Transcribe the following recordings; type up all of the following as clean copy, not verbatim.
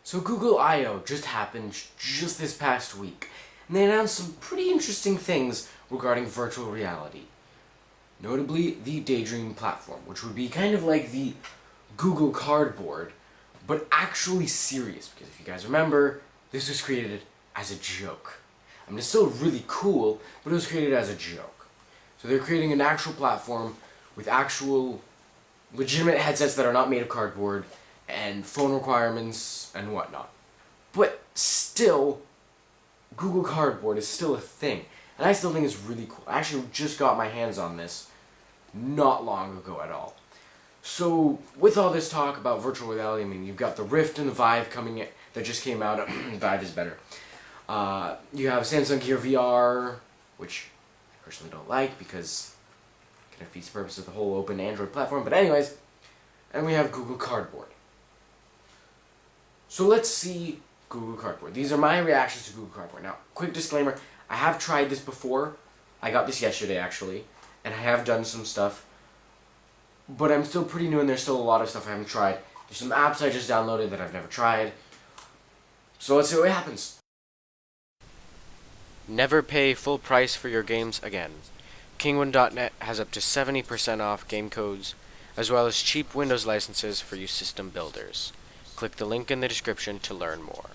So Google I/O just happened just this past week, and they announced some pretty interesting things regarding virtual reality. Notably, the Daydream platform, which would be kind of like the Google Cardboard, but actually serious, because if you guys remember, this was created as a joke. I mean, it's still really cool, but it was created as a joke. So they're creating an actual platform with actual legitimate headsets that are not made of cardboard, and phone requirements and whatnot. But still, Google Cardboard is still a thing, and I still think it's really cool. I actually just got my hands on this not long ago at all. So, with all this talk about virtual reality, I mean, you've got the Rift and the Vive coming in, that just came out. Vive is better. You have Samsung Gear VR, which I personally don't like because it kind of defeats the purpose of the whole open Android platform. But anyways, and we have Google Cardboard. So let's see Google Cardboard. These are my reactions to Google Cardboard. Now, quick disclaimer, I have tried this before. I got this yesterday, actually, and I have done some stuff. But I'm still pretty new, and there's still a lot of stuff I haven't tried. There's some apps I just downloaded that I've never tried. So let's see what happens. Never pay full price for your games again. Kinguin.net has up to 70% off game codes, as well as cheap Windows licenses for you system builders. Click the link in the description to learn more.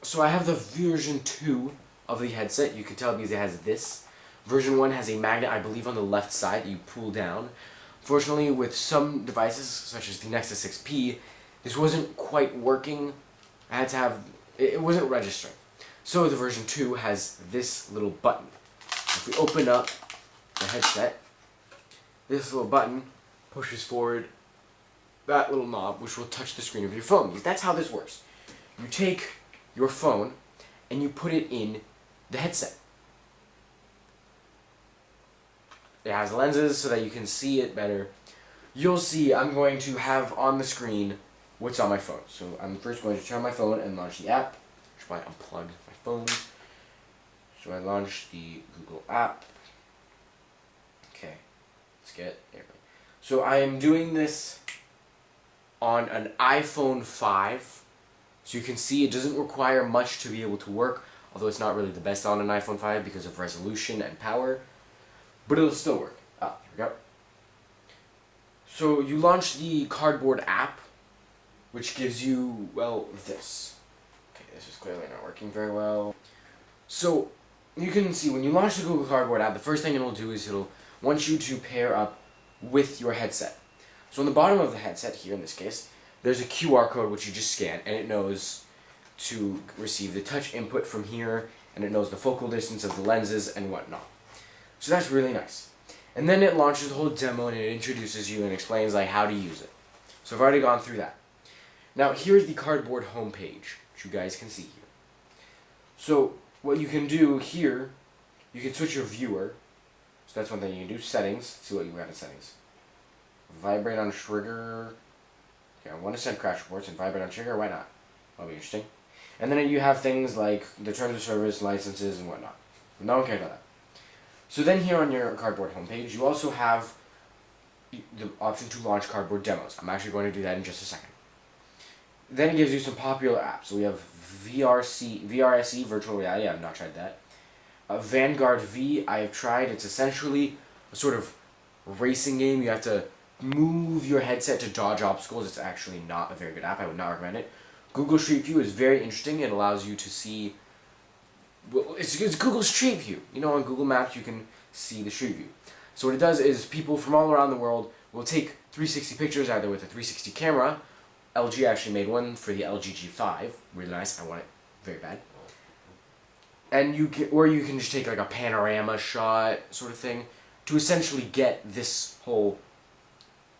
So I have the version 2 of the headset. You can tell because it has this. Version 1 has a magnet, I believe, on the left side that you pull down. Fortunately, with some devices, such as the Nexus 6P, this wasn't quite working. I had to have... it wasn't registering. So the version 2 has this little button. If we open up the headset, this little button pushes forward that little knob, which will touch the screen of your phone. Because that's how this works. You take your phone and you put it in the headset. It has lenses so that you can see it better. You'll see I'm going to have on the screen what's on my phone. So I'm first going to turn my phone and launch the app. Which is why I unplugged my phone. So I launch the Google app. Okay, let's get there. So I am doing this on an iPhone 5. So you can see it doesn't require much to be able to work, although it's not really the best on an iPhone 5 because of resolution and power. But it'll still work. Here we go. So you launch the Cardboard app, which gives you, well, this. Okay, this is clearly not working very well. So you can see when you launch the Google Cardboard app, the first thing it'll do is it'll want you to pair up with your headset. So on the bottom of the headset, here in this case, there's a QR code which you just scan, and it knows to receive the touch input from here, and it knows the focal distance of the lenses and whatnot. So that's really nice. And then it launches the whole demo and it introduces you and explains like how to use it. So I've already gone through that. Now here's the Cardboard homepage, which you guys can see here. So what you can do here, you can switch your viewer. So that's one thing you can do. Settings. Let's see what you got in settings. Vibrate on trigger. Okay, I want to send crash reports and vibrate on trigger. Why not? That'll be interesting. And then you have things like the terms of service, licenses, and whatnot. No one cares about that. So then here on your Cardboard homepage, you also have the option to launch Cardboard demos. I'm actually going to do that in just a second. Then it gives you some popular apps. So we have VRSE, Virtual Reality. I have not tried that. Vanguard V, I have tried. It's essentially a sort of racing game. You have to move your headset to dodge obstacles. It's actually not a very good app. I would not recommend it. Google Street View is very interesting. It allows you to see... well, it's Google Street View. You know, on Google Maps you can see the Street View. So what it does is people from all around the world will take 360 pictures either with a 360 camera. LG actually made one for the LG G5. Really nice. I want it very bad. And you can, or you can just take like a panorama shot sort of thing to essentially get this whole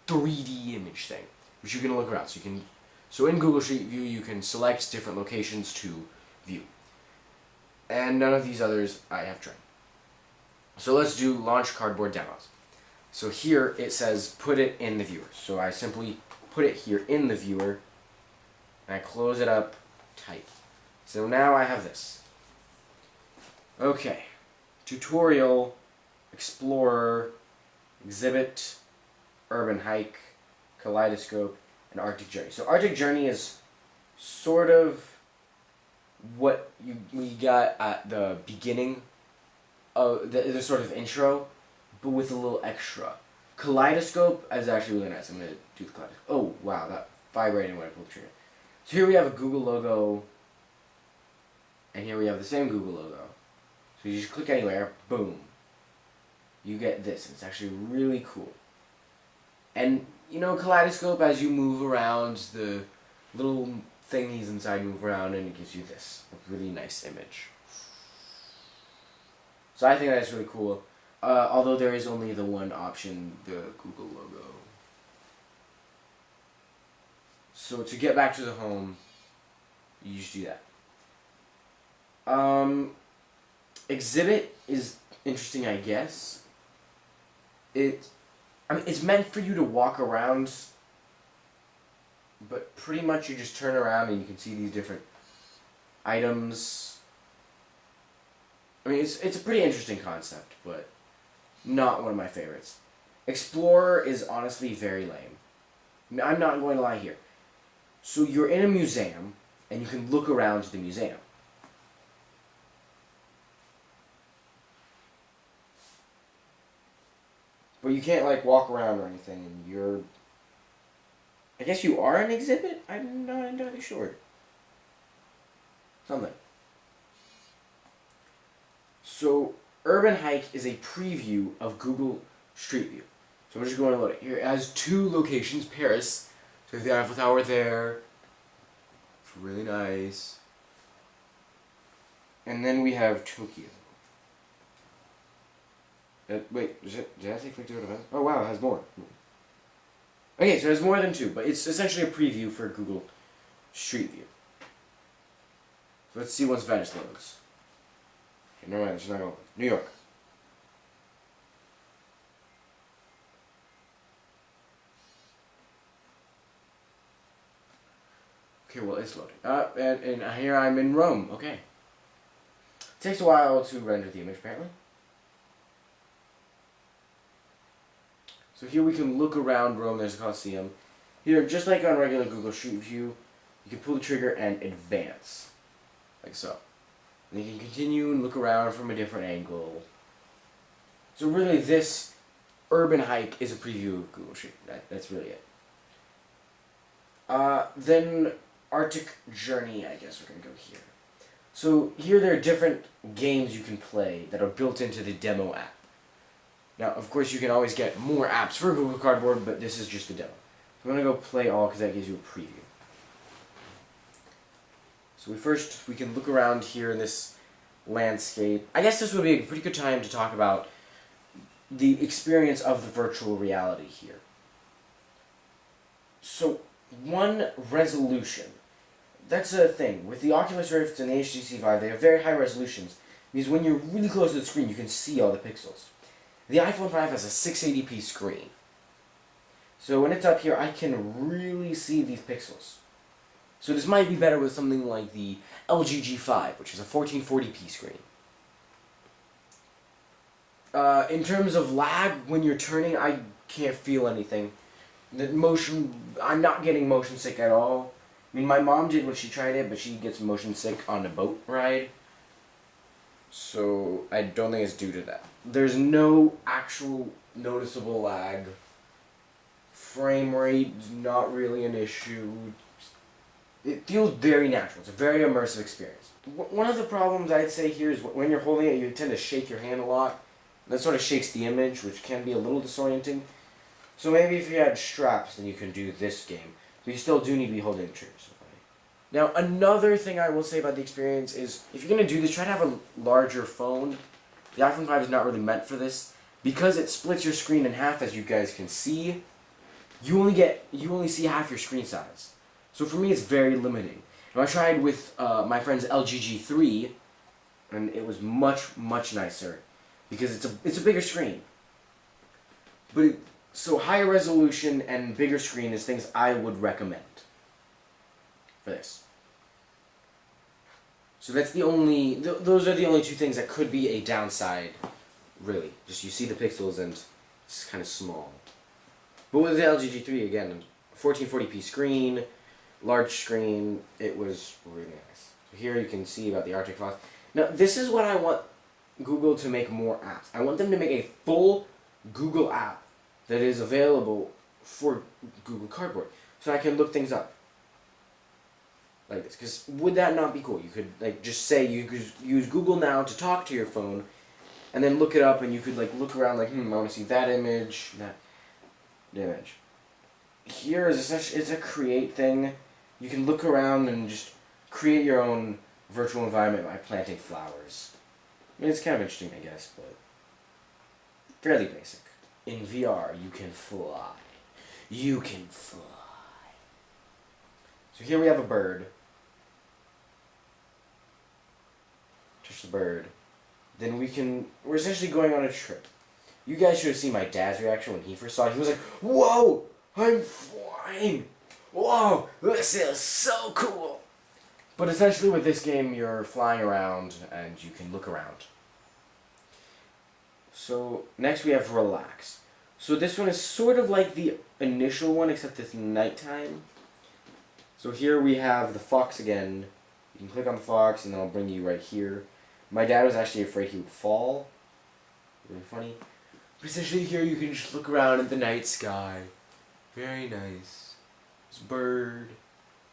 3D image thing, which you can look around. So in Google Street View you can select different locations to view. And none of these others I have tried. So let's do launch Cardboard demos. So here it says put it in the viewer. So I simply put it here in the viewer and I close it up tight. So now I have this. Okay. Tutorial, Explorer, Exhibit, Urban Hike, Kaleidoscope, and Arctic Journey. So Arctic Journey is sort of what we got at the beginning of the sort of intro, but with a little extra. Kaleidoscope is actually really nice. I'm going to do the kaleidoscope. Oh, wow, that vibrating when I pull the trigger. So here we have a Google logo, and here we have the same Google logo. So you just click anywhere, boom. You get this. It's actually really cool. And, you know, kaleidoscope, as you move around, the little thingies inside move around, and it gives you this. A really nice image. So I think that's really cool. Although there is only the one option, the Google logo. So to get back to the home, you just do that. Exhibit is interesting, I guess. It's meant for you to walk around, but pretty much you just turn around and you can see these different items. I mean, it's a pretty interesting concept, but not one of my favorites. Explorer is honestly very lame. I'm not going to lie here. So you're in a museum, and you can look around the museum. But you can't, like, walk around or anything, and you're... I guess you are an exhibit? I'm not entirely sure. Something. So, Urban Hike is a preview of Google Street View. So I'm just going to load it. Here it has 2 locations, Paris. So the Eiffel Tower there. It's really nice. And then we have Tokyo. Wait, did I say click to go to events? Oh wow, it has more. Okay, so it has more than 2, but it's essentially a preview for Google Street View. So let's see once Venice loads. Okay, never mind, it's not going to open. New York. Okay, well, it's loading. And here I'm in Rome. Okay. It takes a while to render the image, apparently. So here we can look around Rome. There's a Colosseum. Here, just like on regular Google Street View, you can pull the trigger and advance. Like so. And you can continue and look around from a different angle. So really, this Urban Hike is a preview of Google Street. That's really it. Then Arctic Journey, I guess we're going to go here. So here there are different games you can play that are built into the demo app. Now, of course, you can always get more apps for Google Cardboard, but this is just the demo. So I'm going to go play all because that gives you a preview. So we can look around here in this landscape. I guess this would be a pretty good time to talk about the experience of the virtual reality here. So, one, resolution. That's a thing. With the Oculus Rift and the HTC Vive, they have very high resolutions. Because when you're really close to the screen, you can see all the pixels. The iPhone 5 has a 680p screen. So when it's up here, I can really see these pixels. So this might be better with something like the LG G5, which is a 1440p screen. In terms of lag, when you're turning, I can't feel anything. The motion, I'm not getting motion sick at all. I mean, my mom did when she tried it, but she gets motion sick on the boat ride. So I don't think it's due to that. There's no actual noticeable lag. Frame rate is not really an issue. It feels very natural. It's a very immersive experience. One of the problems I'd say here is when you're holding it, you tend to shake your hand a lot. That sort of shakes the image, which can be a little disorienting. So maybe if you had straps, then you can do this game. But you still do need to be holding the triggers. Now, another thing I will say about the experience is, if you're going to do this, try to have a larger phone. The iPhone 5 is not really meant for this. Because it splits your screen in half, as you guys can see, you only see half your screen size. So for me, it's very limiting. Now, I tried with my friend's LG G3, and it was much, much nicer. Because it's a bigger screen. But so higher resolution and bigger screen is things I would recommend for this. So that's the only, those are the only 2 things that could be a downside, really. Just you see the pixels and it's kind of small. But with the LG G3, again, 1440p screen, large screen. It was really nice. So here you can see about the Arctic Fox. Now this is what I want Google to make more apps. I want them to make a full Google app that is available for Google Cardboard, so I can look things up like this. Because would that not be cool? You could like just say you could use Google Now to talk to your phone, and then look it up, and you could like look around like, I want to see that image, that image. Here is it's a create thing. You can look around and just create your own virtual environment by planting flowers. I mean, it's kind of interesting, I guess, but fairly basic. In VR, you can fly. You can fly. So here we have a bird. Touch the bird. Then we're essentially going on a trip. You guys should have seen my dad's reaction when he first saw it. He was like, whoa, I'm flying. Whoa, this is so cool. But essentially with this game, you're flying around and you can look around. So next we have relax. So this one is sort of like the initial one, except it's nighttime. So here we have the fox again. You can click on the fox and then it'll bring you right here. My dad was actually afraid he would fall. Really funny. But essentially here you can just look around at the night sky. Very nice. There's a bird.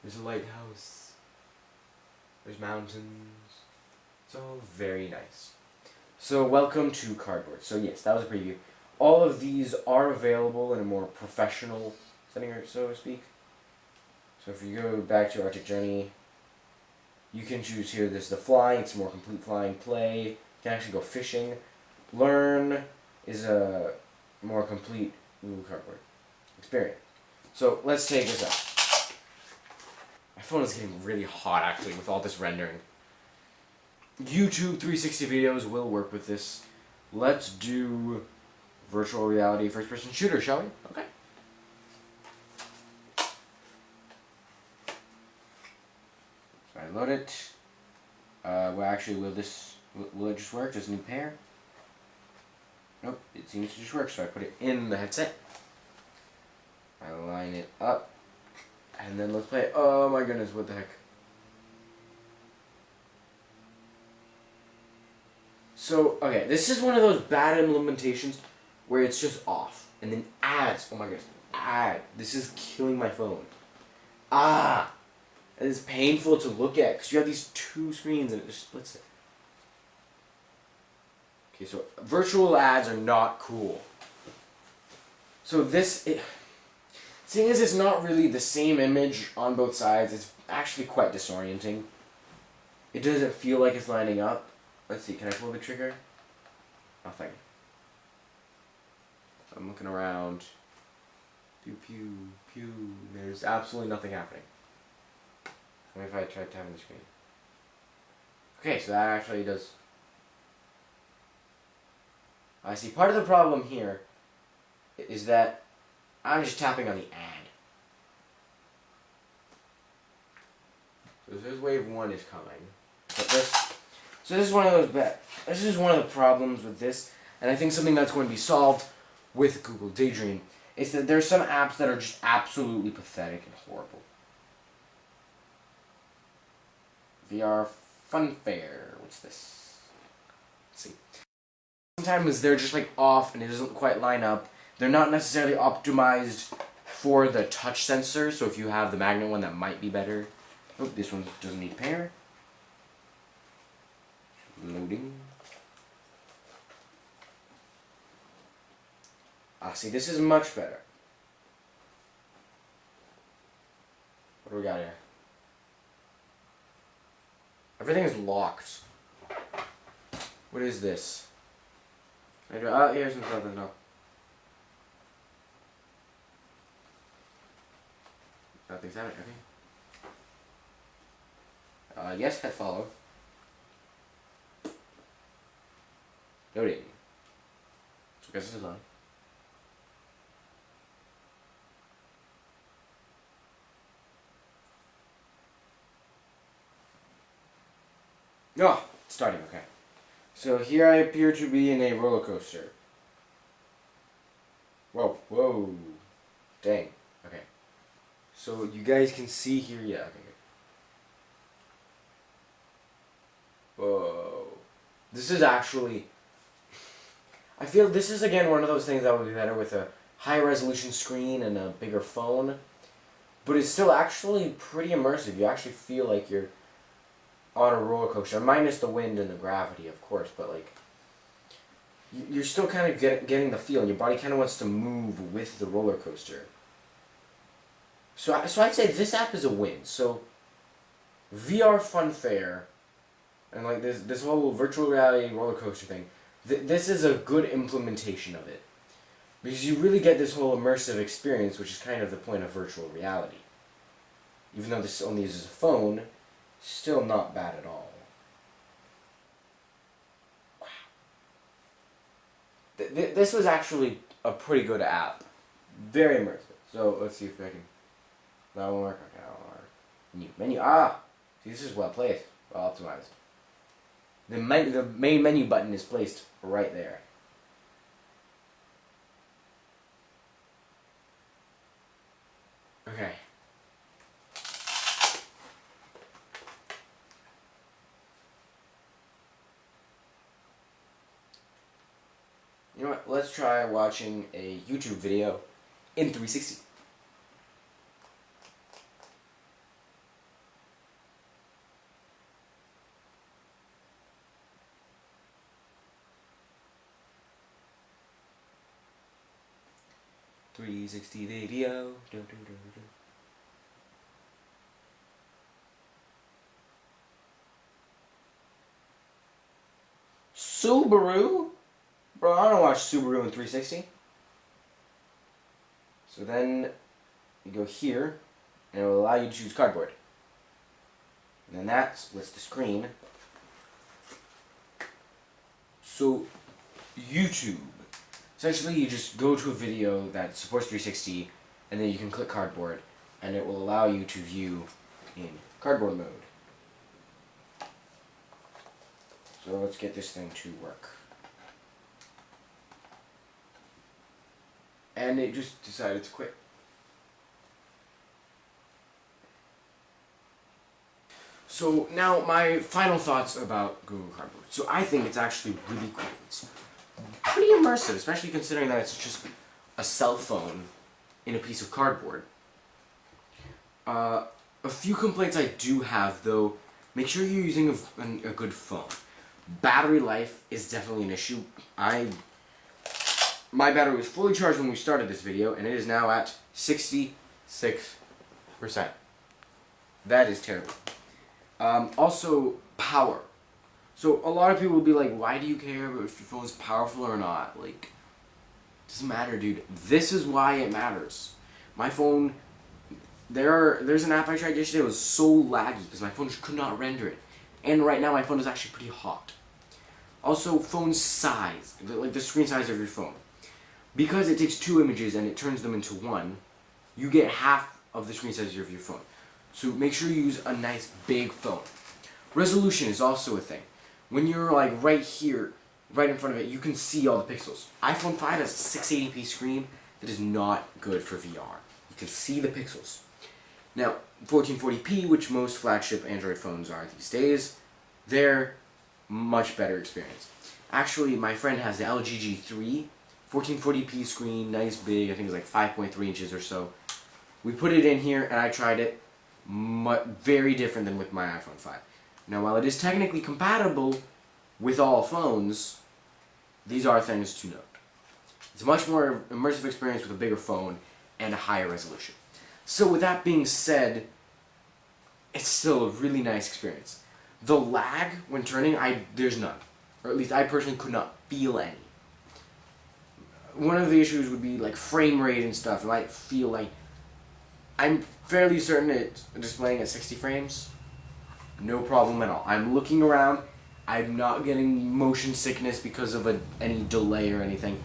There's a lighthouse. There's mountains. It's all very nice. So welcome to Cardboard. So yes, that was a preview. All of these are available in a more professional setting, so to speak. So if you go back to Arctic Journey, you can choose here. This is the flying. It's more complete flying. Play. You can actually go fishing. Learn is a more complete Google Cardboard experience. So let's take this out. My phone is getting really hot actually with all this rendering. YouTube 360 videos will work with this. Let's do virtual reality first person shooter, shall we? Okay. So I load it. Well actually will it just work? Does a new pair? Nope, it seems to just work, so I put it in the headset. I line it up. And then let's play. Oh my goodness, what the heck. So, okay, this is one of those bad implementations where it's just off. And then ads. Oh my goodness. This is killing my phone. It is painful to look at because you have these two screens and it just splits it. Okay, so virtual ads are not cool. So seeing as it's not really the same image on both sides, it's actually quite disorienting. It doesn't feel like it's lining up. Let's see, can I pull the trigger? Nothing. So I'm looking around. Pew, pew, pew. There's absolutely nothing happening. What if I try tapping the screen? Okay, so that actually does. I see. Part of the problem here is that I'm just tapping on the ad. So this wave 1 is coming. But this is one of those this is one of the problems with this, and I think something that's going to be solved with Google Daydream is that there's some apps that are just absolutely pathetic and horrible. VR Funfair. What's this? Let's see. Sometimes they're just like off and it doesn't quite line up. They're not necessarily optimized for the touch sensor, so if you have the magnet one, that might be better. Oh, this one doesn't need pair. Loading. See, this is much better. What do we got here? Everything is locked. What is this? Here's something. No. Nothing's happening. Okay. Yes, hit follow. Loading. So I guess this is on. Oh, starting, okay. So here I appear to be in a roller coaster. Whoa. Dang. Okay. So you guys can see here, yeah. Okay. Whoa. This is actually... I feel this is again one of those things that would be better with a high resolution screen and a bigger phone. But it's still actually pretty immersive. You actually feel like you're on a roller coaster. Minus the wind and the gravity, of course. But like, you're still kind of getting the feel. And your body kind of wants to move with the roller coaster. So I'd say this app is a win. So VR Fun Fair and like this whole virtual reality roller coaster thing, this is a good implementation of it. Because you really get this whole immersive experience, which is kind of the point of virtual reality. Even though this only uses a phone, still not bad at all. Wow. This was actually a pretty good app. Very immersive. So let's see if I can... That won't work. Okay, that won't work. Menu. Ah! See, this is well placed. Well optimized. The main menu button is placed right there. Okay. You know what? Let's try watching a YouTube video in 360. Video. Subaru? Bro, I don't watch Subaru in 360. So then you go here, and it will allow you to choose cardboard. And then that splits the screen. So, YouTube. Essentially, you just go to a video that supports 360, and then you can click cardboard, and it will allow you to view in cardboard mode. So let's get this thing to work. And it just decided to quit. So now my final thoughts about Google Cardboard. So I think it's actually really cool. It's pretty immersive, especially considering that it's just a cell phone in a piece of cardboard. A few complaints I do have, though. Make sure you're using a good phone. Battery life is definitely an issue. My battery was fully charged when we started this video, and it is now at 66%. That is terrible. Also, power. So a lot of people will be like, why do you care if your phone's powerful or not? Like, it doesn't matter, dude. This is why it matters. My phone, there's an app I tried yesterday. It was so laggy because my phone just could not render it. And right now my phone is actually pretty hot. Also, phone size, like the screen size of your phone. Because it takes two images and it turns them into one, you get half of the screen size of your phone. So make sure you use a nice big phone. Resolution is also a thing. When you're like right here, right in front of it, you can see all the pixels. iPhone 5 has a 680p screen that is not good for VR. You can see the pixels. Now, 1440p, which most flagship Android phones are these days, they're much better experience. Actually, my friend has the LG G3, 1440p screen, nice big, I think it's like 5.3 inches or so. We put it in here and I tried it. Very different than with my iPhone 5. Now, while it is technically compatible with all phones, these are things to note. It's a much more immersive experience with a bigger phone and a higher resolution. So with that being said, it's still a really nice experience. The lag when turning, there's none. Or at least I personally could not feel any. One of the issues would be like frame rate and stuff. It might feel like... I'm fairly certain it's displaying at 60 frames. No problem at all. I'm looking around. I'm not getting motion sickness because of any delay or anything.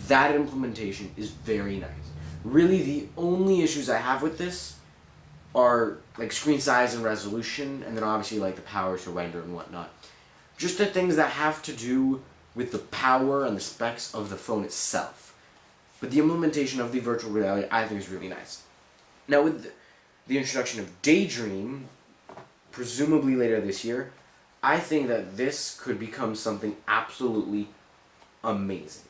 That implementation is very nice. Really, the only issues I have with this are like screen size and resolution, and then obviously like the power to render and whatnot. Just the things that have to do with the power and the specs of the phone itself. But the implementation of the virtual reality, I think, is really nice. Now, with the introduction of Daydream, presumably later this year, I think that this could become something absolutely amazing.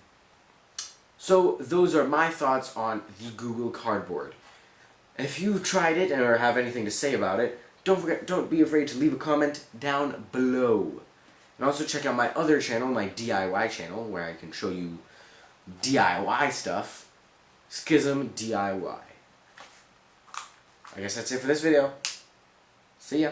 So those are my thoughts on the Google Cardboard. If you've tried it or have anything to say about it, don't be afraid to leave a comment down below. And also check out my other channel, my DIY channel, where I can show you DIY stuff. Schism DIY. I guess that's it for this video. See ya.